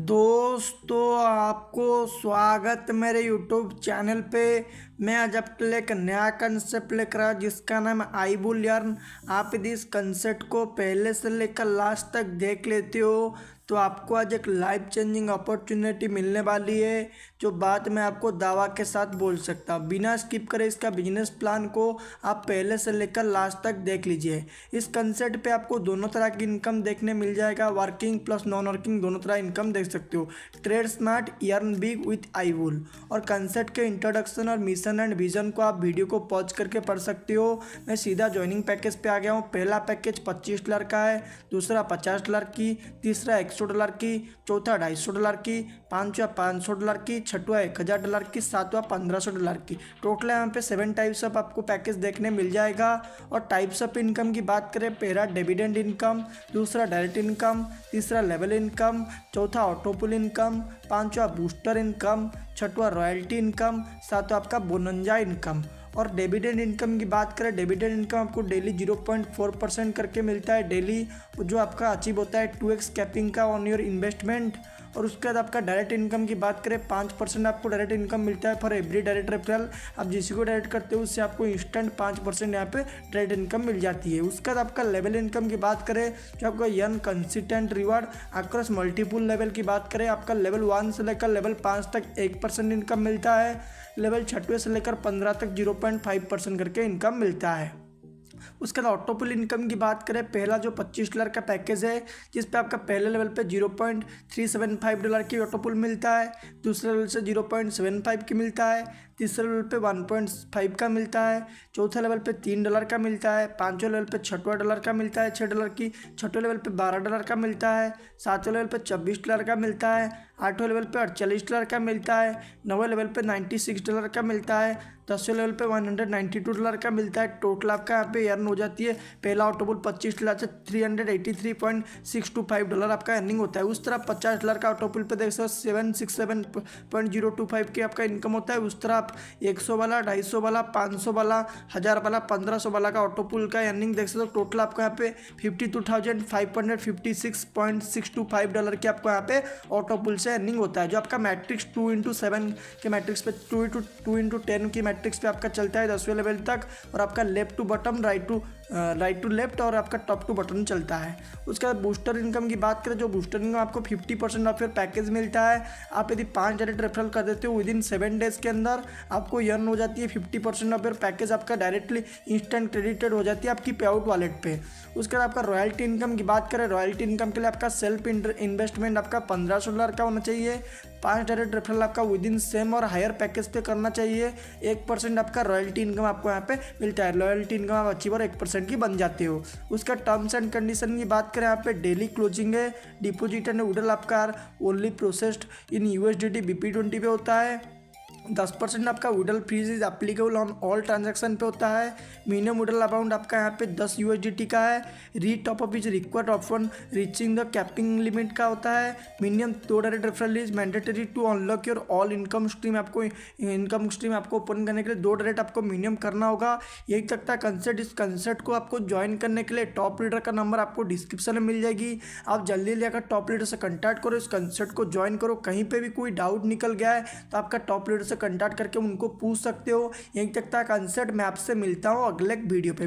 दोस्तों आपको स्वागत मेरे यूट्यूब चैनल पे। मैं आज आपके लिए एक नया कंसेप्ट लेकर आया जिसका नाम है आई बुल अर्न। आप यदि इस कंसेप्ट को पहले से लेकर लास्ट तक देख लेते हो तो आपको आज एक लाइफ चेंजिंग अपॉर्चुनिटी मिलने वाली है, जो बात मैं आपको दावा के साथ बोल सकता हूँ। बिना स्किप करे इसका बिजनेस प्लान को आप पहले से लेकर लास्ट तक देख लीजिए। इस कंसेप्ट पे आपको दोनों तरह की इनकम देखने मिल जाएगा, वर्किंग प्लस नॉन वर्किंग दोनों तरह इनकम देख सकते हो। Trade smart earn big with I bull. और कंसेप्ट के इंट्रोडक्शन और मिशन एंड विजन को आप वीडियो को पॉज करके पढ़ सकते हो। मैं सीधा ज्वाइनिंग पैकेज पे आ गया हूँ। पहला पैकेज $25 का है, दूसरा $50 की, तीसरा $100 की, चौथा $250 की, पांचवा $500 की, छठवा $1000 की, सातवां $1500 की। टोटल यहाँ पे 7 टाइप्स ऑफ आपको पैकेज देखने मिल जाएगा। और टाइप्स ऑफ इनकम की बात करें, पहला डिविडेंड इनकम, दूसरा डायरेक्ट इनकम, तीसरा लेवल इनकम, चौथा ऑटोपुल इनकम, पांचवा बूस्टर इनकम, छठवा रॉयल्टी इनकम, सातवां आपका बोनंजा इनकम। और डिविडेंड इनकम की बात करें, डिविडेंड इनकम आपको डेली 0.4% करके मिलता है डेली, जो आपका अचीव होता है 2x कैपिंग का ऑन योर इन्वेस्टमेंट। और उसके बाद आपका डायरेक्ट इनकम की बात करें, 5% आपको डायरेक्ट इनकम मिलता है फॉर एवरी डायरेक्ट रेफरल। आप जिसी को डायरेक्ट करते हो उससे आपको इंस्टेंट 5% यहाँ पे डायरेक्ट इनकम मिल जाती है। उसके बाद आपका लेवल इनकम की बात करें, जो आपका earn consistent reward across multiple level की बात करें, आपका लेवल 1 से लेकर लेवल 5 तक 1% इनकम मिलता है, लेवल 6वें से लेकर 15 तक 0.5% करके इनकम मिलता है। उसके बाद ऑटोपुल इनकम की बात करें, पहला जो $25 का पैकेज है जिस पे आपका पहले लेवल पे $0.375 की ऑटोपुल मिलता है, दूसरे लेवल से 0.75 की मिलता है, तीसरे लेवल पे 1.5 का मिलता है, चौथे लेवल पे $3 का मिलता है, पाँचवें लेवल पे $6 का मिलता है $6 की, छठवें लेवल पे $12 का मिलता है, सातवें लेवल पे $26 का मिलता है, आठवें लेवल पे $48 का मिलता है, नौवें लेवल पे $96 का मिलता है, 10वें लेवल पे $192 का मिलता है। टोटल आपका यहाँ पे अर्न हो जाती है, पहला ऑटोपुल $25 से $383.625 आपका अर्निंग होता है। उस तरह $50 का ऑटोपुल पे देख सकते 767.025 की आपका इनकम होता है। उस तरह आप 100 वाला, 250 वाला, 500 वाला, 1000 वाला, 1500 वाला का ऑटोपुल का अर्निंग देख सकते हो। टोटल आपको यहाँ पे $52,556.625 की आपको यहाँ पे ऑटोपुल से अर्निंग होता है, जो आपका मैट्रिक्स 2x7 के मैट्रिक्स पे 2x10 की मैट्रिक्स पे आपका चलता है 10वें लेवल तक। और आपका left to button, right to left और आपका टॉप टू बटन चलता है। उसके बाद बूस्टर इनकम की बात करें, जो बूस्टर इनकम आपको 50% ऑफ योर पैकेज मिलता है। आप यदि 5 डायरेक्ट रेफरल कर देते हो विदिन 7 डेज के अंदर आपको अर्न हो जाती है 50% ऑफ योर पैकेज आपका डायरेक्टली इंस्टेंट क्रेडिटेड हो जाती है आपकी पे आउट वॉलेट पे। उसके बाद आपका रॉयल्टी इनकम की बात करें, रॉयल्टी इनकम के लिए आपका सेल्फ इन्वेस्टमेंट आपका $1500 का होना चाहिए, 5 डायरेक्ट रेफरल आपका विदिन सेम और हायर पैकेज पे करना चाहिए, 1% आपका रॉयल्टी इनकम आपको यहाँ पे मिलता है। रॉयल्टी इनकम आप अचीवर 1% की बन जाते हो। उसका टर्म्स एंड कंडीशन की बात करें, यहाँ पे डेली क्लोजिंग है, डिपोजिट एंड विड्रॉल आपका only processed in USDT BP20 पे होता है, 10% आपका withdrawal fees is applicable on all transaction पे होता है। मिनिमम विड्रॉल अमाउंट आपका यहाँ पे 10 USDT का है। Re top up is required option reaching the capping limit का होता है। Minimum 2 direct referral is mandatory to unlock your all income stream. आपको इनकम स्ट्रीम आपको ओपन करने के लिए 2 डायरेक्ट आपको मिनिमम करना होगा। यही तक था कंसेप्ट। इस कंसेप्ट को आपको ज्वाइन करने के लिए टॉप लीडर का नंबर आपको डिस्क्रिप्शन में मिल जाएगी। आप जल्दी लेकर टॉप लीडर से कंटैक्ट करो, इस कंसेप्ट को ज्वाइन करो। कहीं पर भी कोई डाउट निकल गया है तो आपका टॉप लीडर से कंटैक्ट करके उनको पूछ सकते हो। यहीं तक था कंसेप्ट। मैं आपसे मिलता हूँ अगले वीडियो पे।